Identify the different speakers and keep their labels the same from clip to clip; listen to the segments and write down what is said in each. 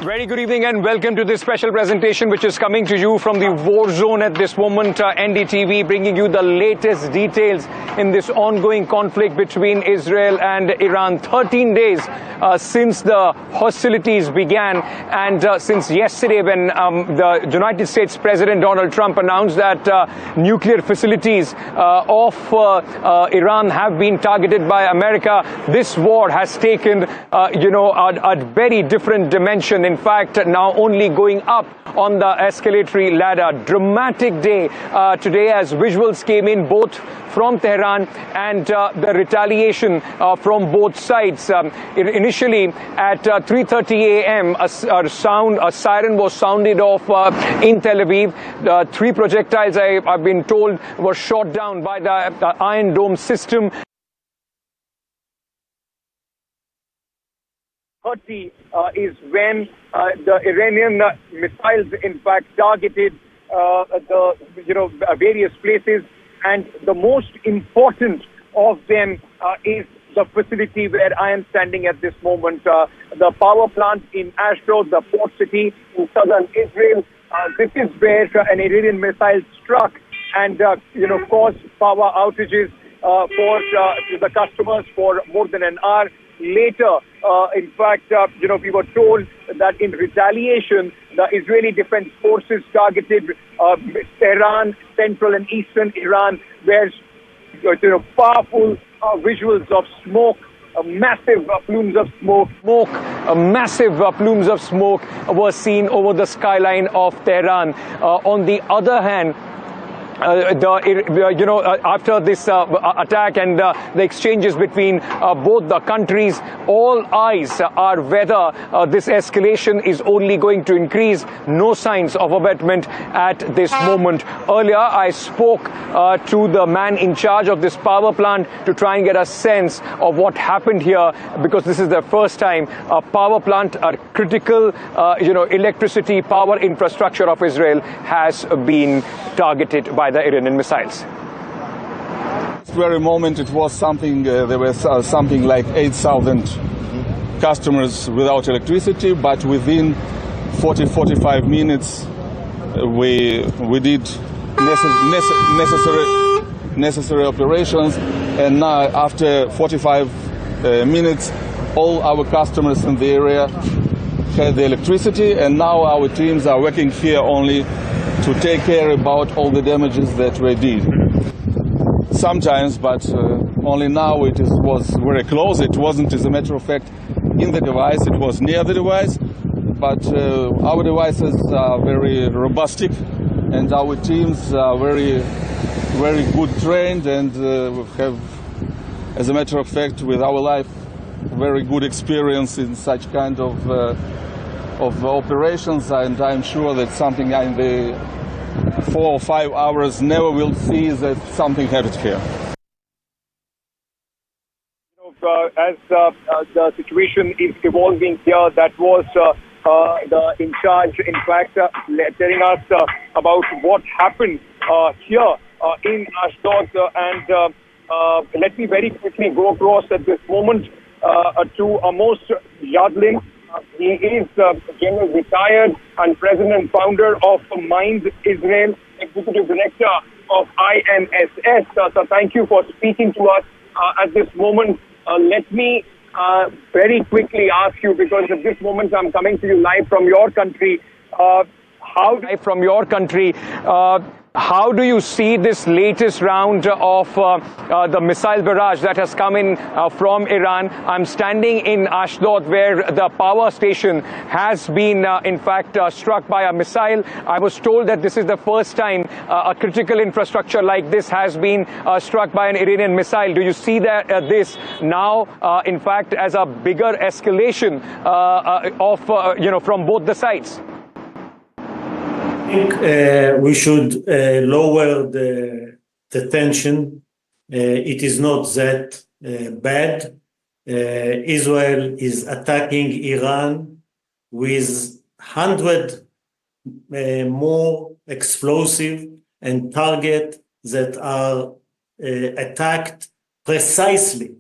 Speaker 1: Very good evening and welcome to this special presentation which is coming to you from the war zone at this moment. NDTV bringing you the latest details in this ongoing conflict between Israel and Iran. 13 days since the hostilities began, and since yesterday when the United States President Donald Trump announced that nuclear facilities of Iran have been targeted by America, this war has taken a very different dimension. In fact, now only going up on the escalatory ladder. Dramatic day today as visuals came in both from Tehran and the retaliation from both sides. Initially at 3:30 a.m. a siren was sounded off in Tel Aviv. 3 projectiles, I've been told, were shot down by the Iron Dome system. 30 is when the Iranian missiles, in fact, targeted the various places, and the most important of them is the facility where I am standing at this moment, the power plant in Ashdod, the port city in southern Israel. This is where an Iranian missile struck and caused power outages for the customers for more than an hour. Later, in fact, we were told that in retaliation, the Israeli Defense Forces targeted Tehran, central and eastern Iran, where powerful visuals of smoke, massive plumes of smoke. Massive plumes of smoke were seen over the skyline of Tehran. On the other hand, after this attack and the exchanges between both the countries, all eyes are whether this escalation is only going to increase. No signs of abatement at this moment. Earlier, I spoke to the man in charge of this power plant to try and get a sense of what happened here, because this is the first time a power plant, a critical, electricity power infrastructure of Israel has been targeted by the Iranian missiles.
Speaker 2: This very moment, it was something. There was something like 8,000 customers without electricity, but within 40-45 minutes, we did necessary operations, and now after 45 minutes, all our customers in the area had the electricity, and now our teams are working here only to take care about all the damages that we did. Sometimes, but only now it was very close. It wasn't, as a matter of fact, in the device. It was near the device. But our devices are very robust, and our teams are very, very good trained, and have, as a matter of fact, with our life, very good experience in such kind of operations, and I'm sure that something in the 4 or 5 hours never will see that something happened here.
Speaker 1: As the situation is evolving here, that was the in charge, in fact, telling us about what happened here in Ashdod. And let me very quickly go across at this moment to Amos Yadlin. He is General Retired and President and Founder of Minds Israel, Executive Director of IMSS. So thank you for speaking to us at this moment. Let me very quickly ask you, because at this moment I'm coming to you live from your country. How do you see this latest round of the missile barrage that has come in from Iran? I'm standing in Ashdod, where the power station has been, in fact, struck by a missile. I was told that this is the first time a critical infrastructure like this has been struck by an Iranian missile. Do you see that this now, in fact, as a bigger escalation from both the sides?
Speaker 3: I think we should lower the tension. It is not that bad. Israel is attacking Iran with 100 more explosive and target that are attacked precisely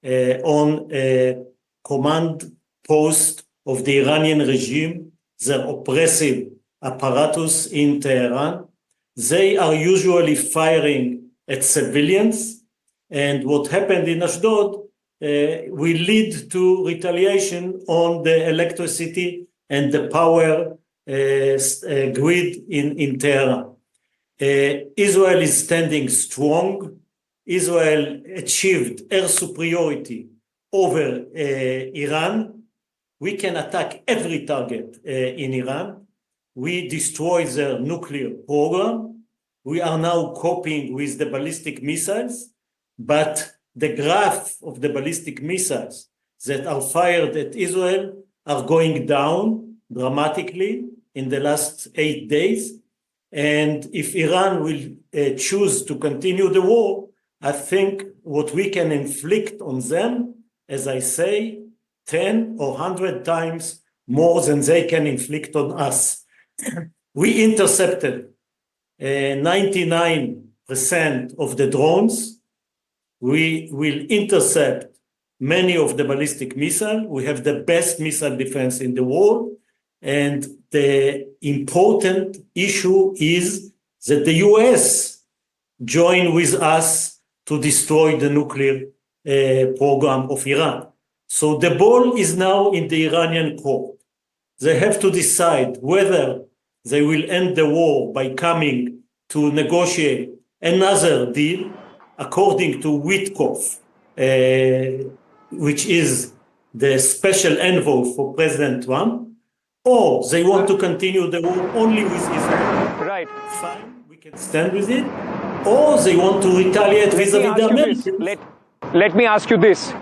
Speaker 3: on a command post of the Iranian regime their oppressive apparatus in Tehran. They are usually firing at civilians, and what happened in Ashdod will lead to retaliation on the electricity and the power grid in Tehran. Israel is standing strong. Israel achieved air superiority over Iran. We can attack every target in Iran. We destroy their nuclear program. We are now coping with the ballistic missiles, but the graph of the ballistic missiles that are fired at Israel are going down dramatically in the last 8 days. And if Iran will choose to continue the war, I think what we can inflict on them, as I say, 10 or 100 times more than they can inflict on us. We intercepted 99% of the drones. We will intercept many of the ballistic missiles. We have the best missile defense in the world. And the important issue is that the US join with us to destroy the nuclear program of Iran. So the ball is now in the Iranian court. They have to decide whether they will end the war by coming to negotiate another deal, according to Witkoff, which is the special envoy for President Trump, or they want to continue the war only with Israel.
Speaker 1: Right.
Speaker 3: Fine, we can stand with it. Or they want to retaliate vis-a-vis the Americans.
Speaker 1: Let me ask you this.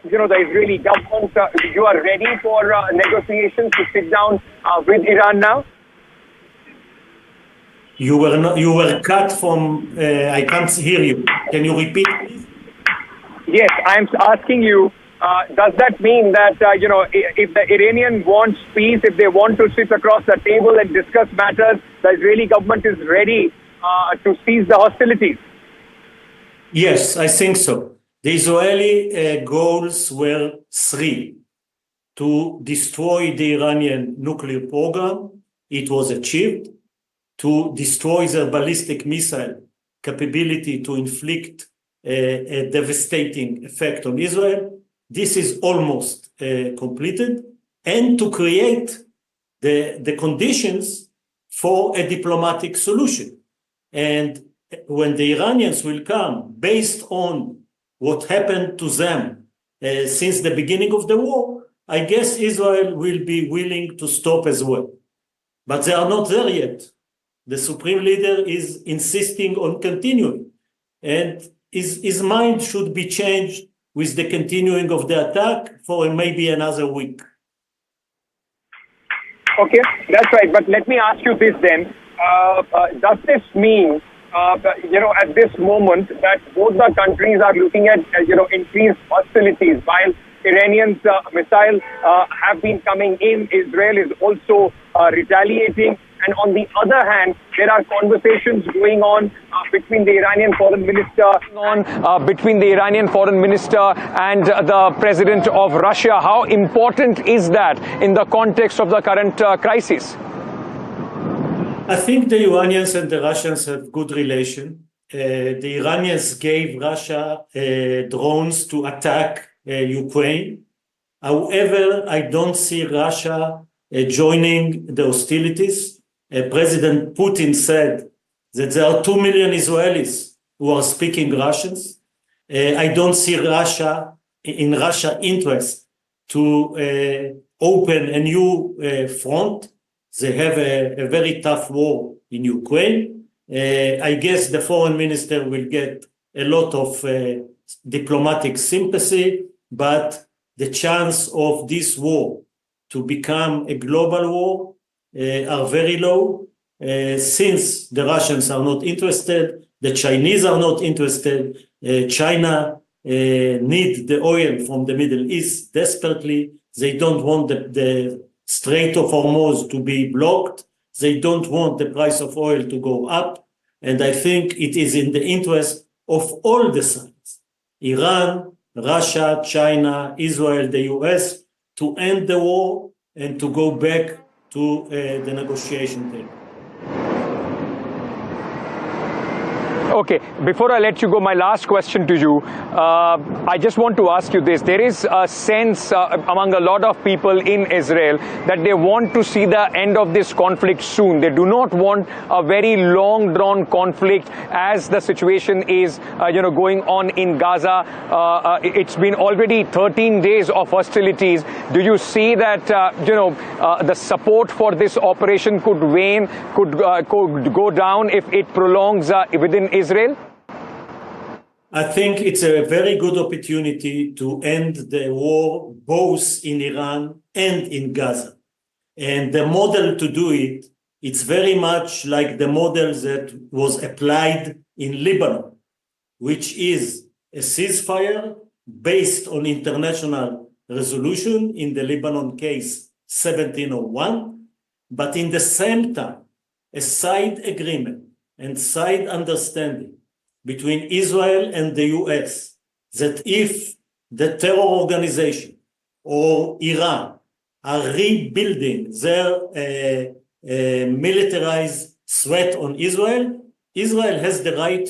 Speaker 4: You know, the Israeli government, you are ready for negotiations to sit down with Iran now?
Speaker 3: You were cut from, I can't hear you. Can you repeat, please?
Speaker 4: Yes, I'm asking you, does that mean that, you know, if the Iranian wants peace, if they want to sit across the table and discuss matters, the Israeli government is ready to cease the hostilities?
Speaker 3: Yes, I think so. The Israeli goals were 3: to destroy the Iranian nuclear program. It was achieved. To destroy their ballistic missile capability to inflict a devastating effect on Israel. This is almost completed. And to create the conditions for a diplomatic solution. And when the Iranians will come, based on what happened to them since the beginning of the war, I guess Israel will be willing to stop as well. But they are not there yet. The supreme leader is insisting on continuing, and his mind should be changed with the continuing of the attack for maybe another week.
Speaker 4: Okay, that's right. But let me ask you this then. Does this mean, you know, at this moment that both the countries are looking at, you know, increased hostilities while Iranians' missiles have been coming in, Israel is also retaliating. And on the other hand, there are conversations going on between the Iranian foreign minister.
Speaker 1: Between the Iranian foreign minister and the president of Russia. How important is that in the context of the current crisis?
Speaker 3: I think the Iranians and the Russians have good relation. The Iranians gave Russia drones to attack Ukraine. However, I don't see Russia joining the hostilities. President Putin said that there are 2 million Israelis who are speaking Russians. I don't see Russia interest to open a new front. They have a very tough war in Ukraine. I guess the foreign minister will get a lot of diplomatic sympathy, but the chance of this war to become a global war are very low, since the Russians are not interested, the Chinese are not interested. China need the oil from the Middle East desperately. They don't want the Strait of Hormuz to be blocked. They don't want the price of oil to go up. And I think it is in the interest of all the sides, Iran, Russia, China, Israel, the US, to end the war and to go back to the negotiation table.
Speaker 1: Okay, before I let you go, my last question to you, I just want to ask you this. There is a sense among a lot of people in Israel that they want to see the end of this conflict soon. They do not want a very long drawn conflict as the situation is going on in Gaza. It's been already 13 days of hostilities. Do you see that the support for this operation could wane, could go down if it prolongs within Israel?
Speaker 3: I think it's a very good opportunity to end the war both in Iran and in Gaza. And the model to do it, it's very much like the model that was applied in Lebanon, which is a ceasefire based on international resolution, in the Lebanon case 1701, but in the same time, a side agreement and side understanding between Israel and the US that if the terror organization or Iran are rebuilding their militarized threat on Israel, Israel has the right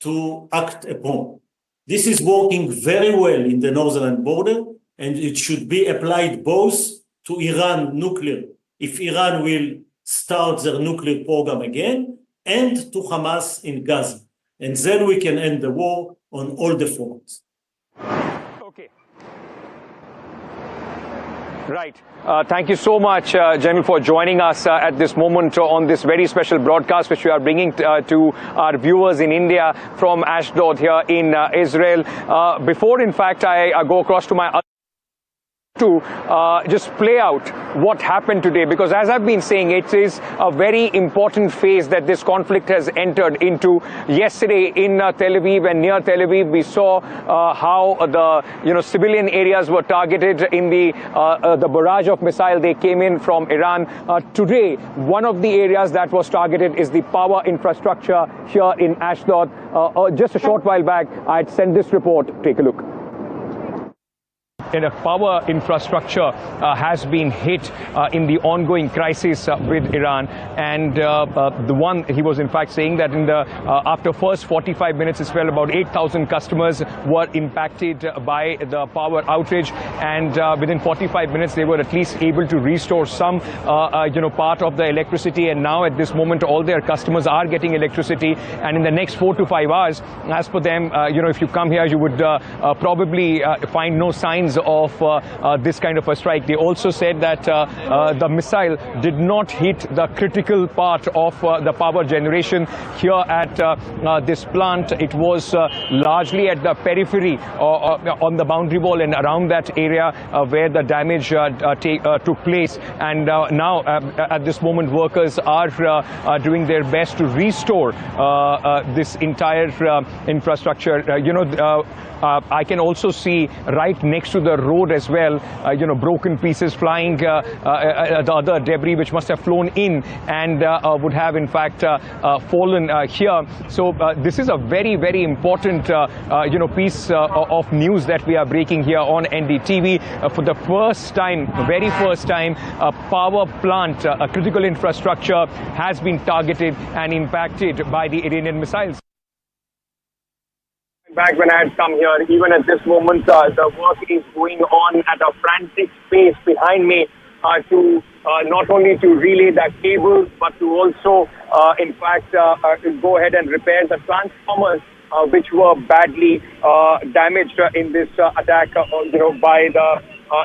Speaker 3: to act upon. This is working very well in the northern border, and it should be applied both to Iran nuclear, if Iran will start their nuclear program again, and to Hamas in Gaza. And then we can end the war on all the fronts.
Speaker 1: Okay. Right. Thank you so much, General, for joining us at this moment on this very special broadcast, which we are bringing to our viewers in India from Ashdod here in Israel. Before, in fact, I go across to my to just play out what happened today, because as I've been saying, it is a very important phase that this conflict has entered into. Yesterday in Tel Aviv and near Tel Aviv, we saw how the civilian areas were targeted in the barrage of missiles they came in from Iran. Today, one of the areas that was targeted is the power infrastructure here in Ashdod. Just a short while back, I had sent this report. Take a look. And a power infrastructure has been hit in the ongoing crisis with Iran. And the one, he was in fact saying that in the after first 45 minutes, as well, about 8,000 customers were impacted by the power outage. And within 45 minutes, they were at least able to restore some, part of the electricity. And now at this moment, all their customers are getting electricity. And in the next 4 to 5 hours, as per them, if you come here, you would probably find no signs of this kind of a strike. They also said that the missile did not hit the critical part of the power generation here at this plant. It was largely at the periphery on the boundary wall and around that area where the damage took place. And now at this moment, workers are doing their best to restore this entire infrastructure. I can also see right next to the road as well, broken pieces flying, the other debris which must have flown in and would have in fact fallen here. So this is a very, very important, piece of news that we are breaking here on NDTV. For the first time, very first time, a power plant, a critical infrastructure has been targeted and impacted by the Iranian missiles.
Speaker 4: Back when I had come here, even at this moment, the work is going on at a frantic pace behind me to not only to relay that cable, but to also, in fact, go ahead and repair the transformers which were badly damaged in this attack, by the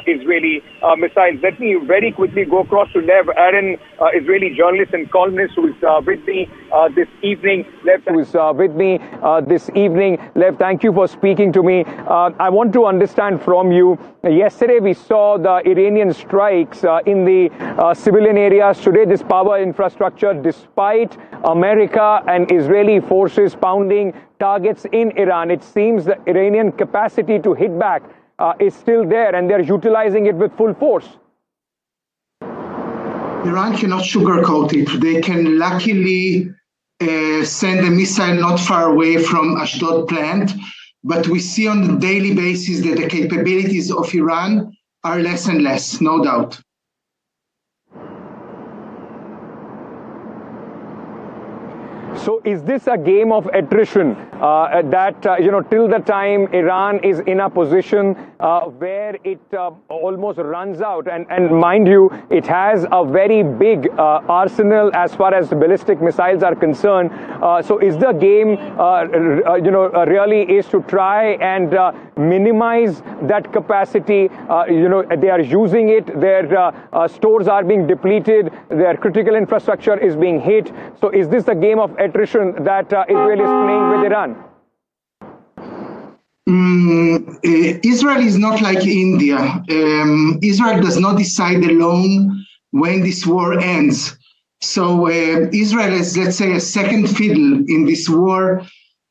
Speaker 4: Israeli missiles. Let me very quickly go across to Lev Aaron, Israeli journalist and columnist, who is with me this evening. Lev, Lev, thank you for speaking to me. I want to understand from you. Yesterday we saw the Iranian strikes in the civilian areas. Today this power infrastructure, despite America and Israeli forces pounding targets in Iran, it seems the Iranian capacity to hit back is still there, and they're utilizing it with full force.
Speaker 5: Iran cannot sugarcoat it. They can luckily send a missile not far away from Ashdod plant. but we see on a daily basis that the capabilities of Iran are less and less, no doubt.
Speaker 1: So is this a game of attrition till the time Iran is in a position where it almost runs out? And mind you, it has a very big arsenal as far as ballistic missiles are concerned. So is the game, really is to try and minimize that capacity? They are using it. Their stores are being depleted. Their critical infrastructure is being hit. So is this the game of attrition that Israel is playing with Iran?
Speaker 5: Israel is not like India. Israel does not decide alone when this war ends. So Israel is, let's say, a second fiddle in this war,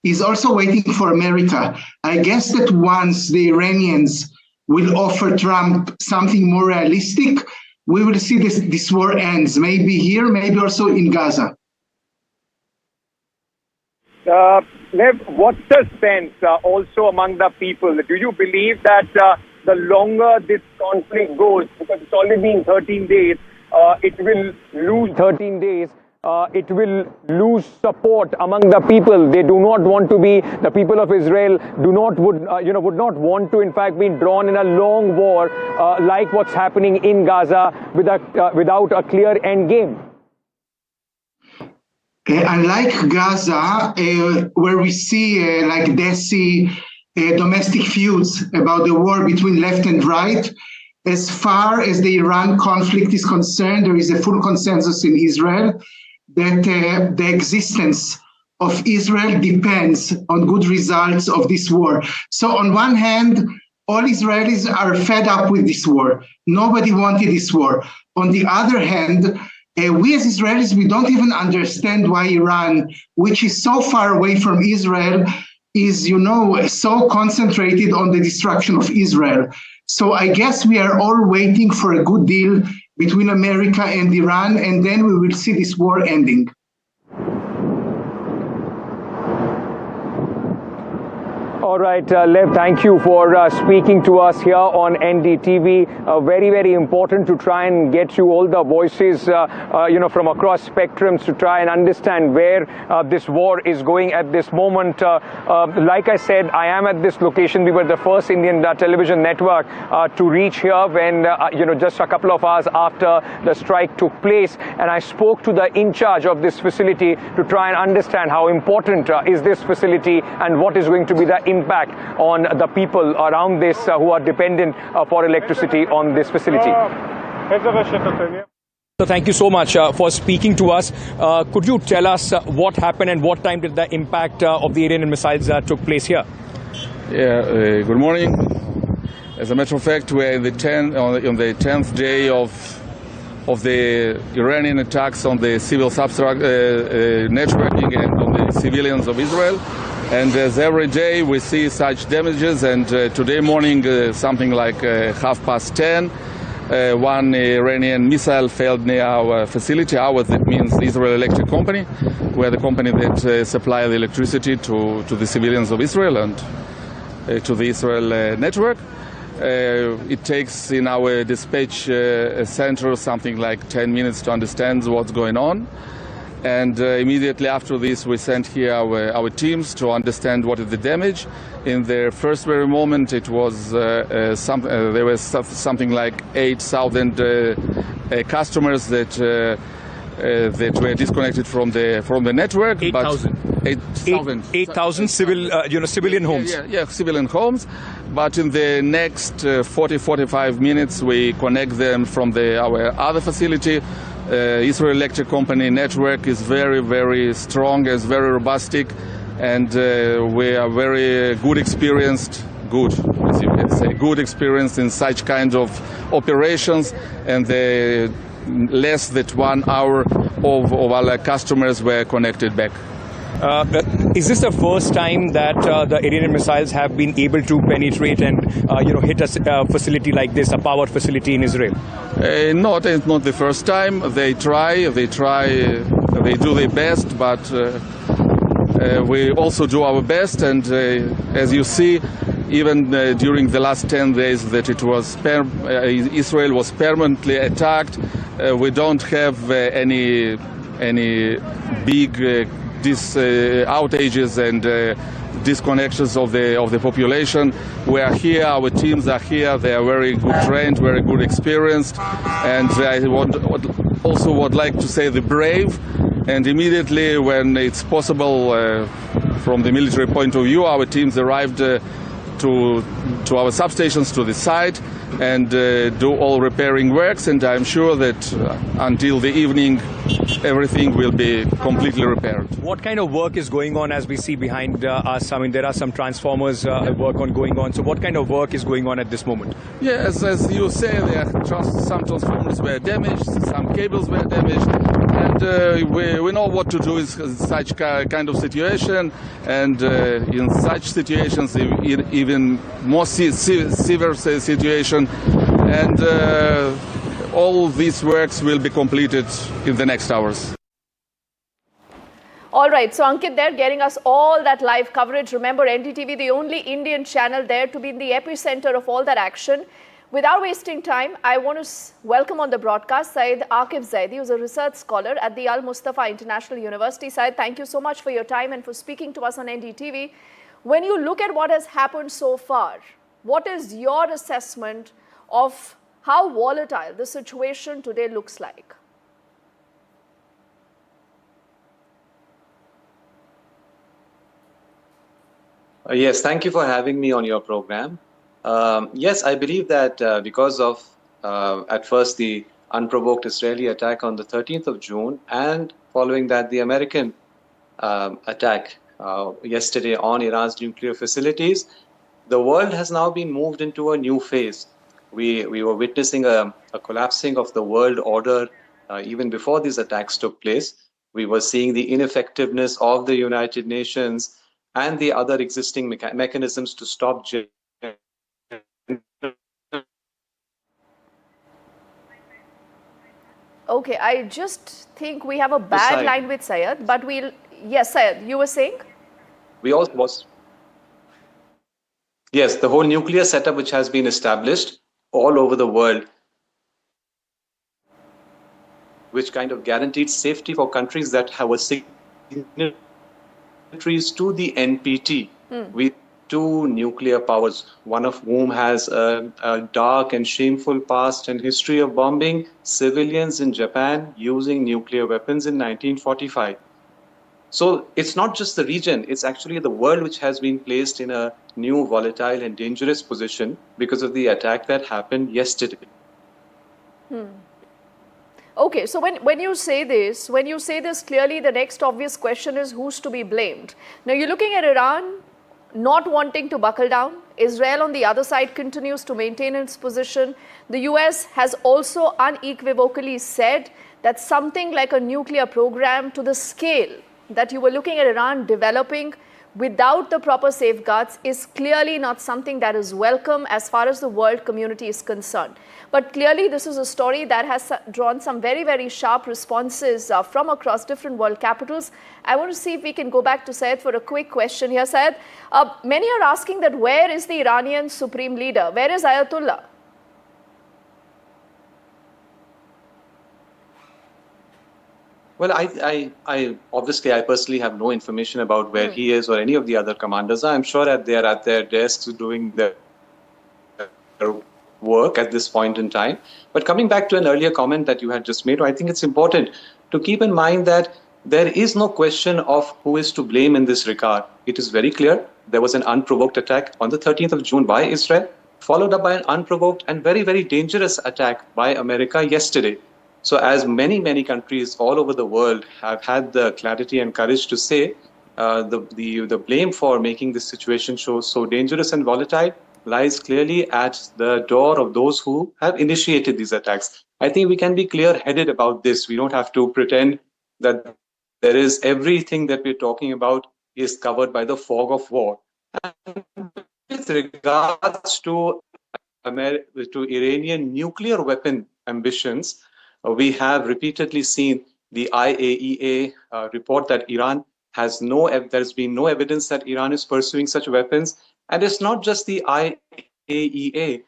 Speaker 5: is also waiting for America. I guess that once the Iranians will offer Trump something more realistic, we will see this war ends, maybe here, maybe also in Gaza.
Speaker 4: Lev, what's the sense also among the people? Do you believe that the longer this conflict goes, because it's already been 13 days, it will lose
Speaker 1: 13 days? It will lose support among the people. They do not want to be, the people of Israel would not want to, in fact, be drawn in a long war like what's happening in Gaza without a clear end game.
Speaker 5: Unlike Gaza, where we see like Desi domestic feuds about the war between left and right, as far as the Iran conflict is concerned, there is a full consensus in Israel that the existence of Israel depends on good results of this war. So on one hand, all Israelis are fed up with this war. Nobody wanted this war. On the other hand, we as Israelis, we don't even understand why Iran, which is so far away from Israel, is, so concentrated on the destruction of Israel. So I guess we are all waiting for a good deal between America and Iran, and then we will see this war ending.
Speaker 1: All right, Lev, thank you for speaking to us here on NDTV. Very, very important to try and get you all the voices, from across spectrums to try and understand where this war is going at this moment. Like I said, I am at this location. We were the first Indian television network to reach here when, just a couple of hours after the strike took place. And I spoke to the in charge of this facility to try and understand how important is this facility and what is going to be the impact on the people around this who are dependent for electricity on this facility. So thank you so much for speaking to us. Could you tell us what happened and what time did the impact of the Iranian missiles took place here?
Speaker 2: Yeah, good morning. As a matter of fact, we're on the 10th day of the Iranian attacks on the civil networking and on the civilians of Israel. And as every day we see such damages, and today morning, something like 10:30, one Iranian missile failed near our facility. Ours, that means Israel Electric Company. We're the company that supply the electricity to the civilians of Israel and to the Israel network. It takes in our dispatch center something like 10 minutes to understand what's going on. And immediately after this, we sent here our teams to understand what is the damage. In the first very moment, it was there was something like 8,000 customers that were disconnected from the network.
Speaker 1: 8,000. 8,000 civilian homes.
Speaker 2: Yeah, civilian homes. But in the next 40-45 minutes, we connect them from our other facility. Israel Electric Company network is very, very strong, is very robust, and we are very good experienced in such kind of operations, and less than 1 hour of our customers were connected back.
Speaker 1: Is this the first time that the Iranian missiles have been able to penetrate and hit a facility like this, a power facility in Israel?
Speaker 2: No, it's not the first time. They do their best, but we also do our best, and as you see, even during the last 10 days that it was Israel was permanently attacked, we don't have any big outages and disconnections of the population. We are here, our teams are here, they are very good trained, very good experienced, and I also would like to say the brave. And immediately when it's possible from the military point of view, our teams arrived to our substations, to the site, and do all repairing works, and I'm sure that until the evening everything will be completely repaired.
Speaker 1: What kind of work is going on as we see behind us? I mean, there are some transformers work going on. So what kind of work is going on at this moment?
Speaker 2: Yes, as you say, some transformers were damaged, some cables were damaged, and we know what to do in such kind of situation, and in such situations, even more severe situation, and all these works will be completed in the next hours.
Speaker 6: All right, so Ankit there getting us all that live coverage. Remember, NDTV, the only Indian channel there to be in the epicenter of all that action. Without wasting time, I want to welcome on the broadcast Syed Akif Zaidi, who's a research scholar at the Al Mustafa International University. Syed, thank you so much for your time and for speaking to us on NDTV. When you look at what has happened so far, what is your assessment of how volatile the situation today looks like?
Speaker 7: Yes, thank you for having me on your program. Yes, I believe that because of, at first, the unprovoked Israeli attack on the 13th of June, and following that, the American attack yesterday on Iran's nuclear facilities, the world has now been moved into a new phase. We were witnessing a collapsing of the world order even before these attacks took place. We were seeing the ineffectiveness of the United Nations and the other existing mechanisms to stop
Speaker 6: Okay, I just think we have a bad line with Syed, but we'll... Yes, Syed, you were saying?
Speaker 7: Yes, the whole nuclear setup which has been established all over the world, which kind of guaranteed safety for countries that have a signatories to the NPT with two nuclear powers, one of whom has a dark and shameful past and history of bombing civilians in Japan using nuclear weapons in 1945. So it's not just the region, it's actually the world which has been placed in a new volatile and dangerous position because of the attack that happened yesterday.
Speaker 6: Okay, so when you say this, clearly the next obvious question is who's to be blamed. Now you're looking at Iran not wanting to buckle down. Israel on the other side continues to maintain its position. The US has also unequivocally said that something like a nuclear program to the scale that you were looking at Iran developing without the proper safeguards is clearly not something that is welcome as far as the world community is concerned. But clearly this is a story that has drawn some very, very sharp responses from across different world capitals. I want to see if we can go back to Syed for a quick question here. Syed, many are asking that where is the Iranian supreme leader? Where is Ayatollah?
Speaker 7: Well, I obviously personally have no information about where he is or any of the other commanders. I'm sure that they are at their desks doing their work at this point in time. But coming back to an earlier comment that you had just made, I think it's important to keep in mind that there is no question of who is to blame in this regard. It is very clear there was an unprovoked attack on the 13th of June by Israel, followed up by an unprovoked and very, very dangerous attack by America yesterday. So as many, many countries all over the world have had the clarity and courage to say the blame for making this situation so dangerous and volatile lies clearly at the door of those who have initiated these attacks. I think we can be clear-headed about this. We don't have to pretend that there is everything that we're talking about is covered by the fog of war. And with regards to Iranian nuclear weapon ambitions, we have repeatedly seen the IAEA report that Iran There's been no evidence that Iran is pursuing such weapons. And it's not just the IAEA.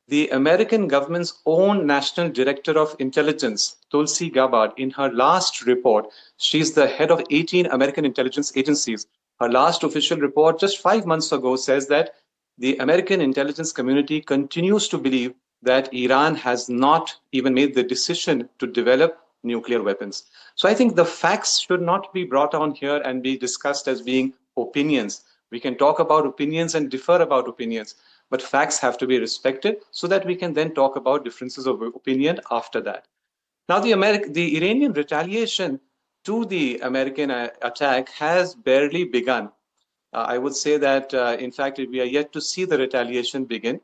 Speaker 7: The American government's own National Director of Intelligence, Tulsi Gabbard, in her last report, she's the head of 18 American intelligence agencies. Her last official report just 5 months ago says that the American intelligence community continues to believe that Iran has not even made the decision to develop nuclear weapons. So I think the facts should not be brought on here and be discussed as being opinions. We can talk about opinions and differ about opinions, but facts have to be respected so that we can then talk about differences of opinion after that. Now, the Iranian retaliation to the American attack has barely begun. I would say that, in fact, we are yet to see the retaliation begin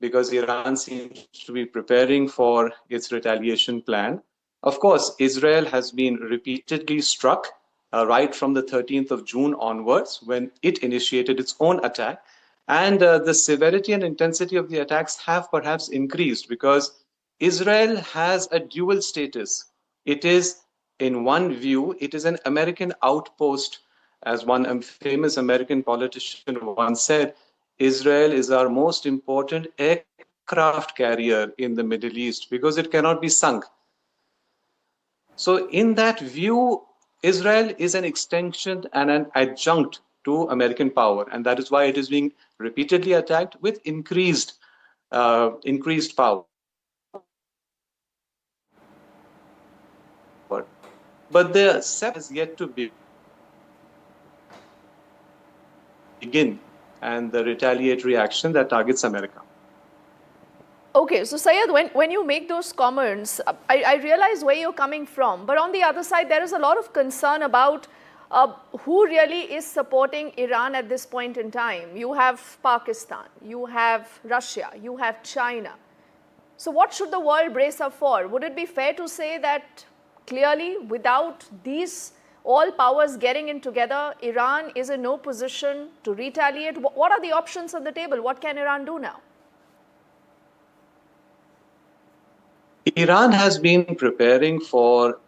Speaker 7: because Iran seems to be preparing for its retaliation plan. Of course, Israel has been repeatedly struck right from the 13th of June onwards when it initiated its own attack. And the severity and intensity of the attacks have perhaps increased because Israel has a dual status. It is, in one view, it is an American outpost. As one famous American politician once said, Israel is our most important aircraft carrier in the Middle East because it cannot be sunk. So in that view, Israel is an extension and an adjunct to American power, and that is why it is being repeatedly attacked with increased power. But the step is yet to begin, and the retaliatory action that targets America.
Speaker 6: Okay, so Syed, when you make those comments, I realize where you're coming from. But on the other side, there is a lot of concern about who really is supporting Iran at this point in time. You have Pakistan, you have Russia, you have China. So what should the world brace up for? Would it be fair to say that clearly without these all powers getting in together, Iran is in no position to retaliate? What are the options on the table? What can Iran do now?
Speaker 7: Iran has been preparing for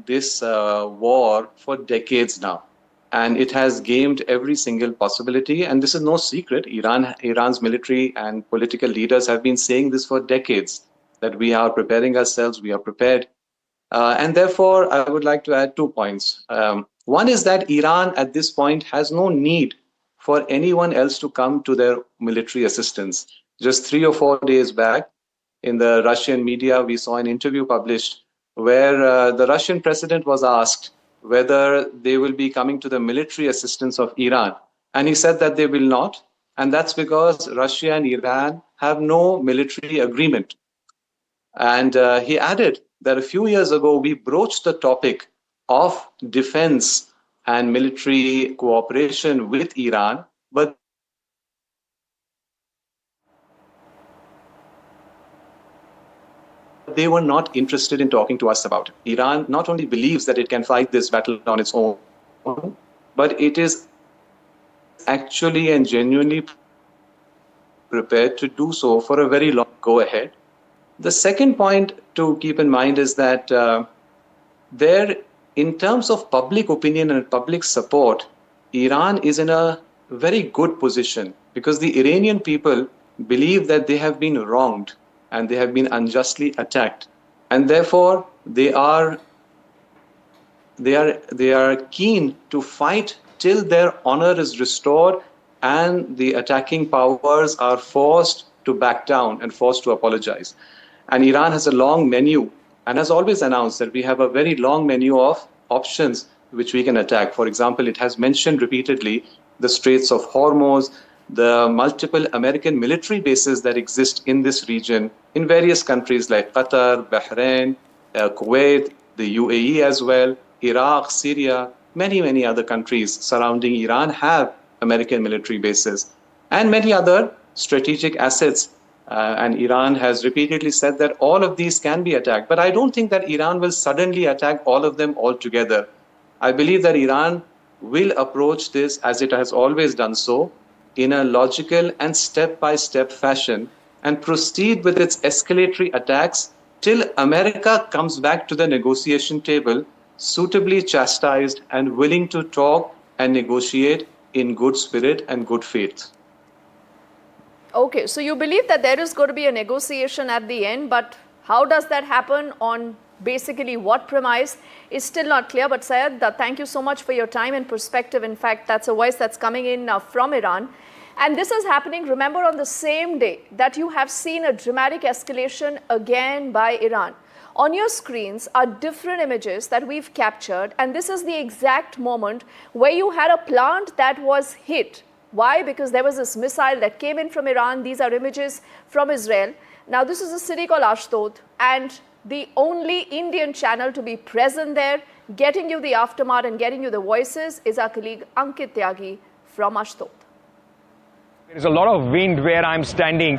Speaker 7: this war for decades now, and it has gamed every single possibility. And this is no secret. Iran's military and political leaders have been saying this for decades, that we are preparing ourselves, we are prepared. And therefore, I would like to add 2 points. One is that Iran at this point has no need for anyone else to come to their military assistance. Just 3 or 4 days back, in the Russian media, we saw an interview published where the Russian president was asked whether they will be coming to the military assistance of Iran. And he said that they will not. And that's because Russia and Iran have no military agreement. And he added that a few years ago, we broached the topic of defense and military cooperation with Iran, but they were not interested in talking to us about it. Iran not only believes that it can fight this battle on its own, but it is actually and genuinely prepared to do so for a very long go ahead. The second point to keep in mind is that in terms of public opinion and public support, Iran is in a very good position because the Iranian people believe that they have been wronged and they have been unjustly attacked, and therefore they are keen to fight till their honor is restored and the attacking powers are forced to back down and forced to apologize. And Iran has a long menu and has always announced that we have a very long menu of options which we can attack. For example, it has mentioned repeatedly the Straits of Hormuz, the multiple American military bases that exist in this region in various countries like Qatar, Bahrain, Kuwait, the UAE as well, Iraq, Syria, many other countries surrounding Iran have American military bases and many other strategic assets. And Iran has repeatedly said that all of these can be attacked. But I don't think that Iran will suddenly attack all of them altogether. I believe that Iran will approach this as it has always done so, in a logical and step-by-step fashion, and proceed with its escalatory attacks till America comes back to the negotiation table suitably chastised and willing to talk and negotiate in good spirit and good faith.
Speaker 6: Okay, so you believe that there is going to be a negotiation at the end, but how does that happen, on basically what premise, is still not clear. But Syed, thank you so much for your time and perspective. In fact, that's a voice that's coming in from Iran. And this is happening, remember, on the same day that you have seen a dramatic escalation again by Iran. On your screens are different images that we've captured, and this is the exact moment where you had a plant that was hit. Why? Because there was this missile that came in from Iran. These are images from Israel. Now, this is a city called Ashdod, and the only Indian channel to be present there, getting you the aftermath and getting you the voices, is our colleague Ankit Tyagi from Ashdod.
Speaker 1: There is a lot of wind where I'm standing.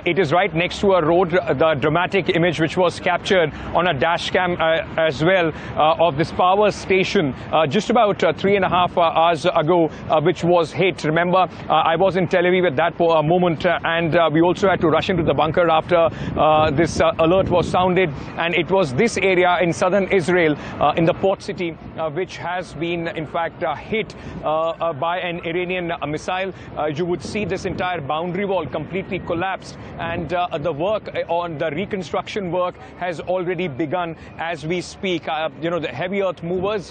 Speaker 1: It is right next to a road. The dramatic image which was captured on a dash cam as well of this power station just about 3.5 hours ago, which was hit. Remember, I was in Tel Aviv at that moment, and we also had to rush into the bunker after this alert was sounded. And it was this area in southern Israel, in the port city, which has been in fact hit by an Iranian missile. You would see this entire boundary wall completely collapsed, and the work on the reconstruction work has already begun as we speak. You know, the heavy earth movers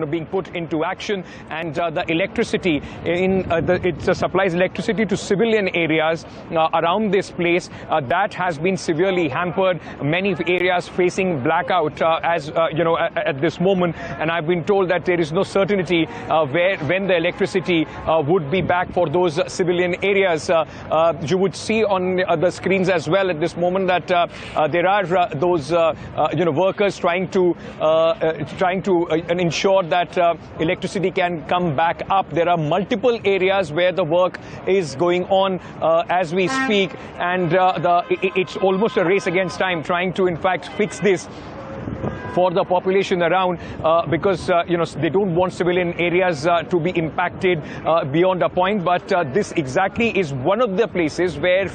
Speaker 1: being put into action, and the electricity it supplies electricity to civilian areas around this place that has been severely hampered. Many areas facing blackout at this moment, and I've been told that there is no certainty when the electricity would be back for those civilian areas. You would see on the screens as well at this moment that there are those workers trying to ensure that electricity can come back up. There are multiple areas where the work is going on as we speak, and it's almost a race against time trying to in fact fix this for the population around, because they don't want civilian areas to be impacted beyond a point. But this exactly is one of the places where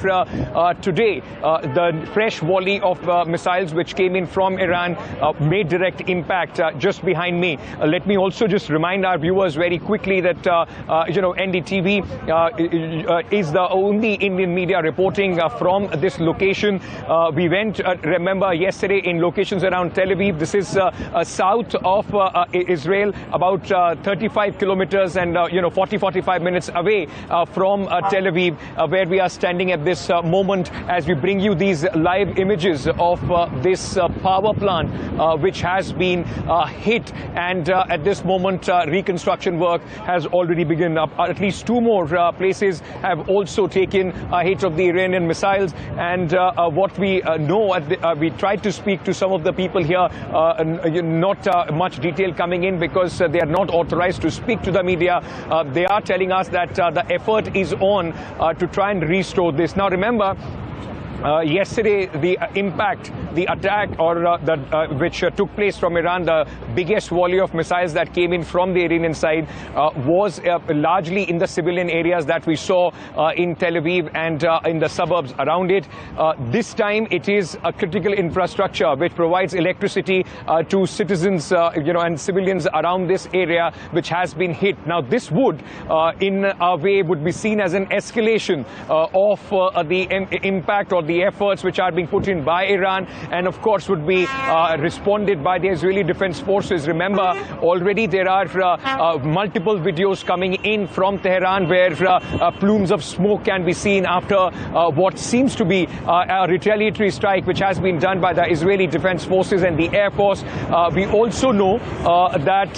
Speaker 1: today the fresh volley of missiles which came in from Iran made direct impact just behind me. Let me also just remind our viewers very quickly that NDTV is the only Indian media reporting from this location. We went, remember, yesterday in locations around Tel Aviv. This is south of Israel, about 35 kilometers and 40-45 minutes away from Tel Aviv, where we are standing at this moment as we bring you these live images of this power plant which has been hit, and at this moment reconstruction work has already begun. At least 2 more places have also taken a hit of the Iranian missiles, and what we know, we tried to speak to some of the people here, not much detail coming in because they are not authorized to speak to the media. They are telling us that the effort is on to try and restore this. Now remember, yesterday, the attack which took place from Iran, the biggest volley of missiles that came in from the Iranian side was largely in the civilian areas that we saw in Tel Aviv and in the suburbs around it. This time, it is a critical infrastructure which provides electricity to citizens, and civilians around this area, which has been hit. Now, this would, in a way, would be seen as an escalation of the impact or the efforts which are being put in by Iran, and of course would be responded by the Israeli Defense Forces. Remember, already there are multiple videos coming in from Tehran where plumes of smoke can be seen after what seems to be a retaliatory strike which has been done by the Israeli Defense Forces and the Air Force. We also know that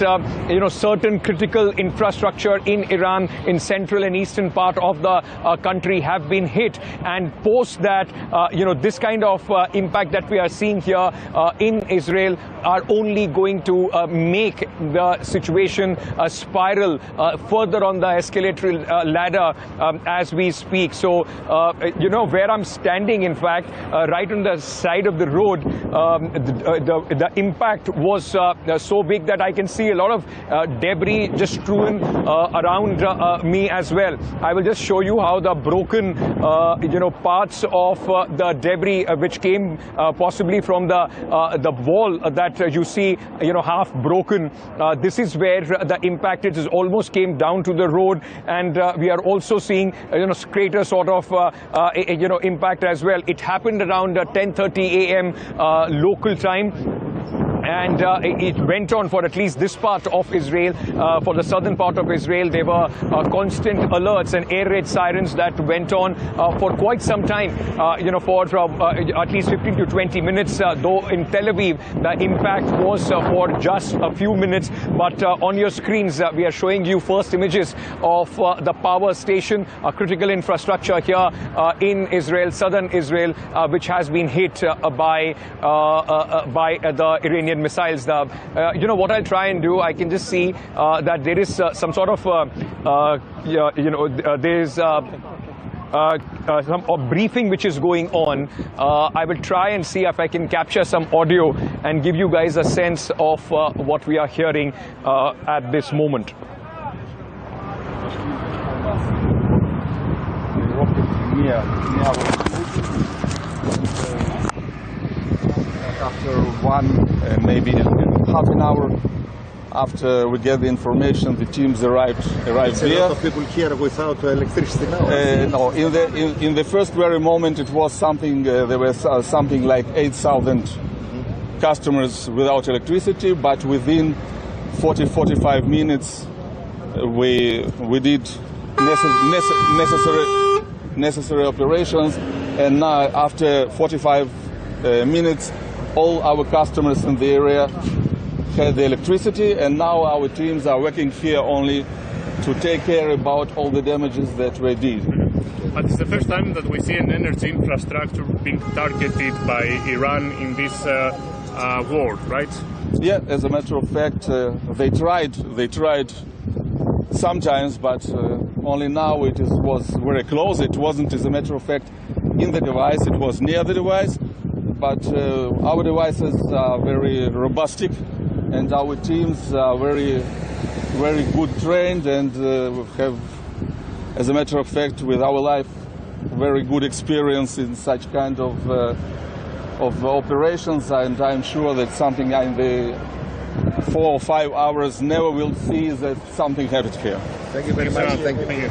Speaker 1: certain critical infrastructure in Iran, in central and eastern part of the country, have been hit, and post that this kind of impact that we are seeing here in Israel are only going to make the situation spiral further on the escalatory ladder as we speak. So, where I'm standing, in fact, right on the side of the road, the impact was so big that I can see a lot of debris just strewn around me as well. I will just show you how the broken, parts of the debris which came possibly from the wall that you see, half broken. This is where the impact is. Almost came down to the road, and we are also seeing, greater sort of, impact as well. It happened around 10:30 a.m. Local time. And it went on for at least this part of Israel. For the southern part of Israel, there were constant alerts and air raid sirens that went on for quite some time, for at least 15 to 20 minutes, though in Tel Aviv, the impact was for just a few minutes. But on your screens, we are showing you first images of the power station, a critical infrastructure here in Israel, southern Israel, which has been hit by the Iranian missiles. What I'll try and do, I can just see that there is some sort of, there's some briefing which is going on. I will try and see if I can capture some audio and give you guys a sense of what we are hearing at this moment.
Speaker 2: After maybe half an hour after we get the information, the teams arrived
Speaker 8: A
Speaker 2: there.
Speaker 8: lot of people here without electricity now.
Speaker 2: No, in the first very moment, it was something. There was something like 8,000 customers without electricity, but within 40-45 minutes, we did necessary operations, and now after 45 minutes, all our customers in the area had the electricity, and now our teams are working here only to take care about all the damages that we did.
Speaker 9: But it's the first time that we see an energy infrastructure being targeted by Iran in this war, right?
Speaker 2: Yeah, as a matter of fact, they tried sometimes, but only now it was very close. It wasn't, as a matter of fact, in the device, it was near the device. But our devices are very robust, and our teams are very, very good trained, and have, as a matter of fact, with our life, very good experience in such kind of operations. And I'm sure that something in the 4 or 5 hours never will see that something happened here.
Speaker 8: Thank you very much. Thank you.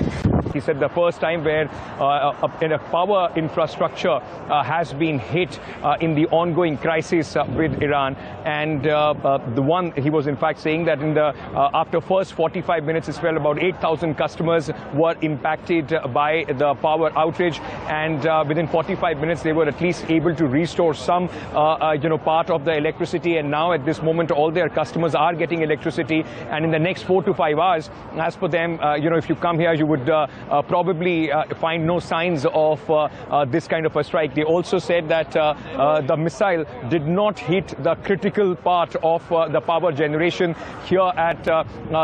Speaker 1: He said the first time where a power infrastructure has been hit in the ongoing crisis with Iran. And the one, he was in fact saying that in the after first 45 minutes as well, about 8,000 customers were impacted by the power outage. And within 45 minutes, they were at least able to restore some, part of the electricity. And now at this moment, all their customers are getting electricity. And in the next 4 to 5 hours, as per them, if you come here, you would probably find no signs of this kind of a strike. They also said that the missile did not hit the critical part of the power generation here at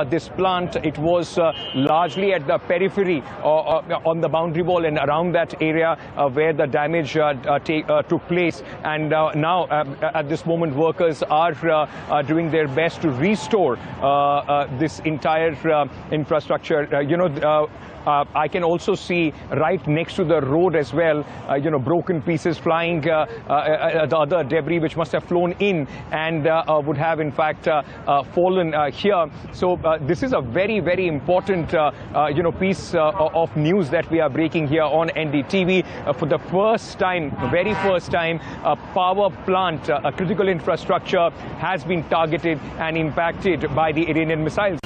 Speaker 1: this plant. It was largely at the periphery on the boundary wall and around that area where the damage took place. And now at this moment, workers are doing their best to restore this entire infrastructure. I can also see right next to the road as well, broken pieces flying, the other debris which must have flown in and would have in fact fallen here. So this is a very, very important, piece of news that we are breaking here on NDTV. For the first time, very first time, a power plant, a critical infrastructure has been targeted and impacted by the Iranian missiles.